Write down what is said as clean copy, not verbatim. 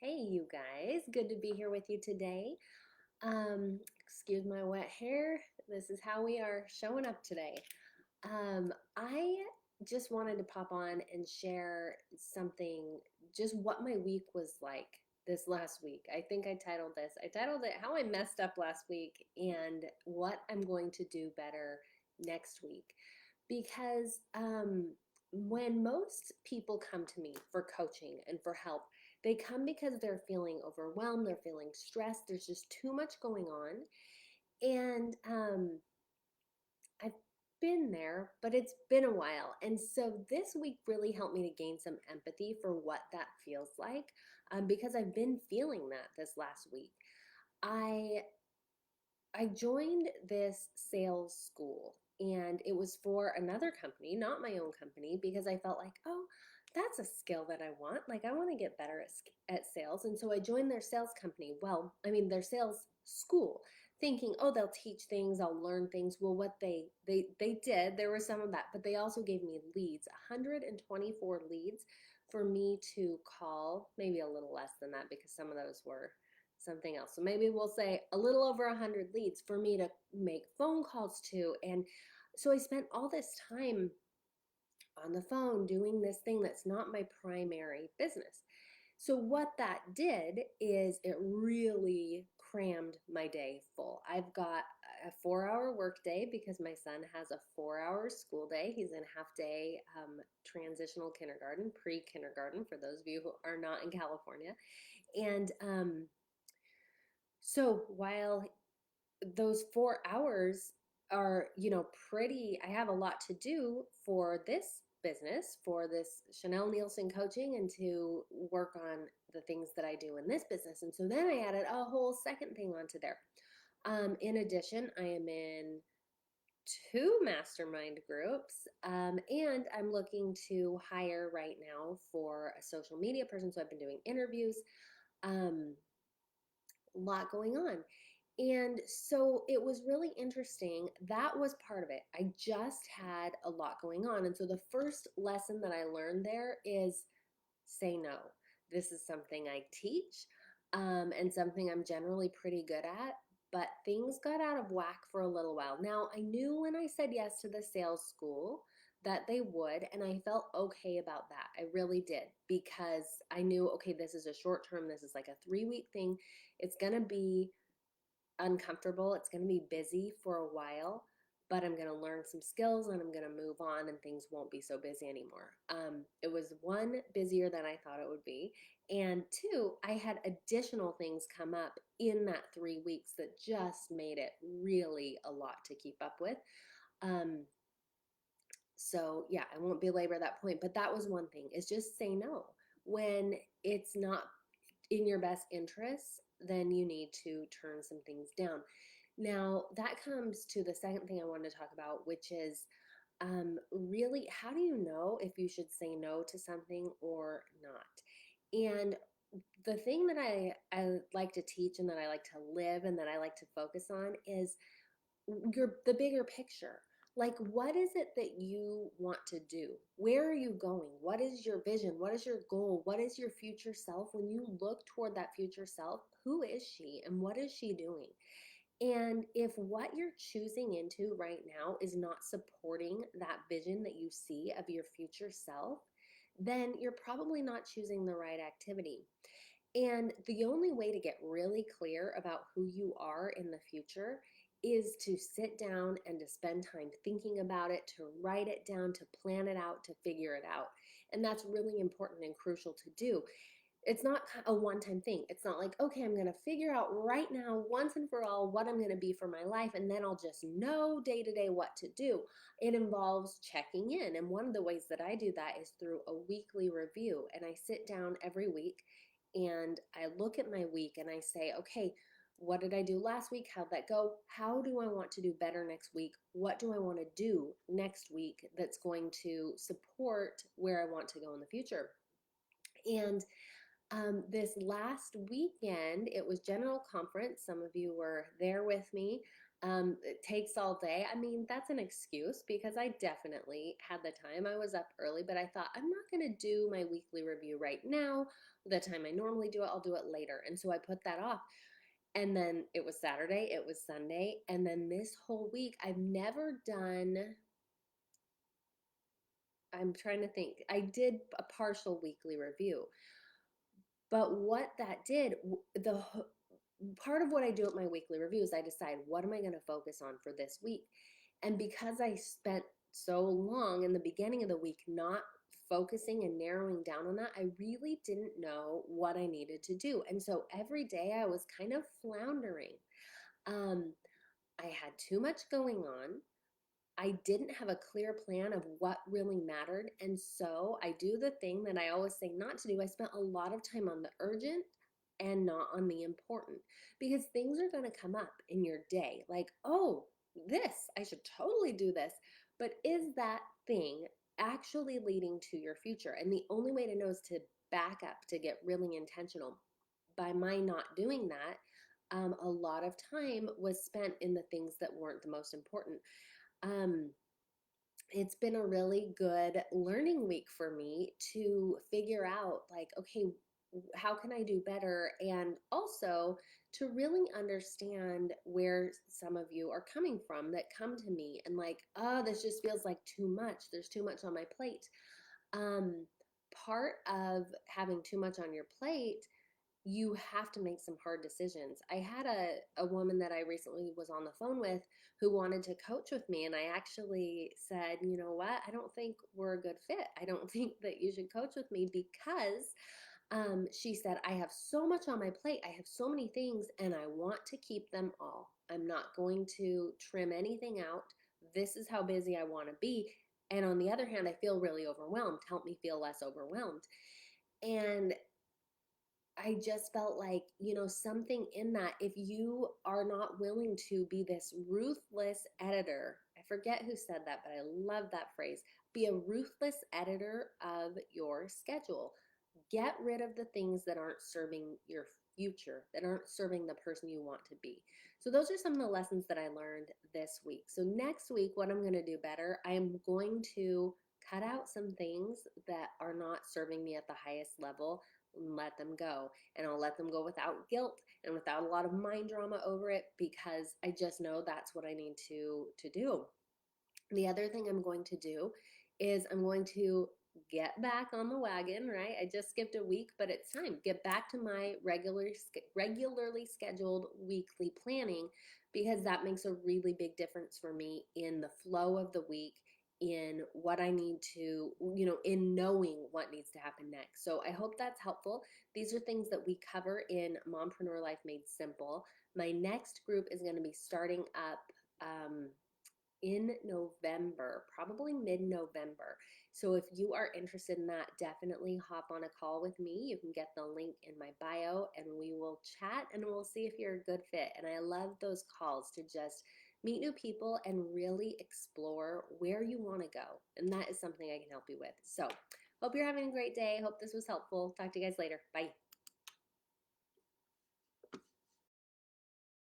Hey, you guys. Good to be here with you today. Excuse my wet hair. This is how we are showing up today. I just wanted to pop on and share something, just what my week was like this last week. I think I titled it How I Messed Up Last Week and What I'm Going to Do Better Next Week. Because when most people come to me for coaching and for help, they come because they're feeling overwhelmed, they're feeling stressed, there's just too much going on. And I've been there, but it's been a while. And so this week really helped me to gain some empathy for what that feels like, because I've been feeling that this last week. I I joined this sales school and it was for another company, not my own company, because I felt like, oh, that's a skill that I want. Like, I want to get better at sales. And so I joined their sales company. Well, I mean, their sales school, thinking, oh, they'll teach things, I'll learn things. Well, what they did, there was some of that, but they also gave me leads, 124 leads for me to call, maybe a little less than that because some of those were something else. So maybe we'll say a little over 100 leads for me to make phone calls to. And so I spent all this time on the phone doing this thing that's not my primary business. So what that did is it really crammed my day full. I've got a 4 hour work day because my son has a 4 hour school day. He's in half day transitional kindergarten, pre-kindergarten for those of you who are not in California. And so while those 4 hours are, pretty, I have a lot to do for this business, for this Chanel Nielsen coaching, and to work on the things that I do in this business. And so then I added a whole second thing onto there. In addition, I am in two mastermind groups, and I'm looking to hire right now for a social media person. So I've been doing interviews. Um, a lot going on. And so it was really interesting. That was part of it. I just had a lot going on. And so the first lesson that I learned there is say no. This is something I teach, and something I'm generally pretty good at. But things got out of whack for a little while. Now, I knew when I said yes to the sales school that they would, and I felt okay about that. I really did because I knew, okay, this is a short term, this is like a 3 week thing. It's going to be uncomfortable. It's going to be busy for a while, but I'm going to learn some skills and I'm going to move on and things won't be so busy anymore. It was one, busier than I thought it would be. And two, I had additional things come up in that 3 weeks that just made it really a lot to keep up with. Um, so yeah, I won't belabor that point, but that was one thing is just say no. When it's not in your best interests, then you need to turn some things down. Now, that comes to the second thing I wanted to talk about, which is really how do you know if you should say no to something or not? And the thing that I like to teach and that I like to live and that I like to focus on is the bigger picture. Like, what is it that you want to do? Where are you going? What is your vision? What is your goal? What is your future self? When you look toward that future self, who is she and what is she doing? And if what you're choosing into right now is not supporting that vision that you see of your future self, then you're probably not choosing the right activity. And the only way to get really clear about who you are in the future is to sit down and to spend time thinking about it, to write it down, to plan it out, to figure it out. And that's really important and crucial to do. It's not a one time thing. It's not like, okay, I'm going to figure out right now, once and for all, what I'm going to be for my life, and then I'll just know day to day what to do. It involves checking in. And one of the ways that I do that is through a weekly review. And I sit down every week and I look at my week and I say, okay, what did I do last week? How'd that go? How do I want to do better next week? What do I want to do next week that's going to support where I want to go in the future? And this last weekend, it was General Conference. Some of you were there with me. It takes all day. I mean, that's an excuse because I definitely had the time. I was up early, but I thought I'm not going to do my weekly review right now. the time I normally do it, I'll do it later. And so I put that off. And then it was Saturday, it was Sunday, and then this whole week I've never done, I'm trying to think. I did a partial weekly review. But what that did, the part of what I do at my weekly review is I decide what am I going to focus on for this week. And because I spent so long in the beginning of the week not focusing and narrowing down on that, I really didn't know what I needed to do. And so every day I was kind of floundering. Um, I had too much going on. I didn't have a clear plan of what really mattered. And so I do the thing that I always say not to do. I spent a lot of time on the urgent and not on the important, because things are going to come up in your day like, oh, this, I should totally do this. But is that thing actually leading to your future? And the only way to know is to back up, to get really intentional. By my not doing that, a lot of time was spent in the things that weren't the most important. um, it's been a really good learning week for me to figure out, like, okay, how can I do better? And also to really understand where some of you are coming from that come to me and like, oh, this just feels like too much. There's too much on my plate. Um, Part of having too much on your plate, you have to make some hard decisions. I had a woman that I recently was on the phone with who wanted to coach with me. And I actually said, you know what? I don't think we're a good fit. I don't think that you should coach with me because she said, I have so much on my plate. I have so many things and I want to keep them all. I'm not going to trim anything out. This is how busy I want to be. And on the other hand, I feel really overwhelmed. Help me feel less overwhelmed. And I just felt like, something in that, if you are not willing to be this ruthless editor, I forget who said that, but I love that phrase, be a ruthless editor of your schedule. Get rid of the things that aren't serving your future, that aren't serving the person you want to be. So those are some of the lessons that I learned this week. So next week, what I'm going to do better, I am going to cut out some things that are not serving me at the highest level and let them go. And I'll let them go without guilt and without a lot of mind drama over it, because I just know that's what I need to do. The other thing I'm going to do is I'm going to get back on the wagon, right? I just skipped a week, but it's time. Get back to my regularly scheduled weekly planning, because that makes a really big difference for me in the flow of the week, in what I need to, in knowing what needs to happen next. So I hope that's helpful. These are things that we cover in Mompreneur Life Made Simple. My next group is going to be starting up in November, probably mid-November. So if you are interested in that, definitely hop on a call with me. You can get the link in my bio and we will chat and we'll see if you're a good fit. And I love those calls to just meet new people and really explore where you want to go. And that is something I can help you with. So hope you're having a great day. Hope this was helpful. Talk to you guys later. Bye.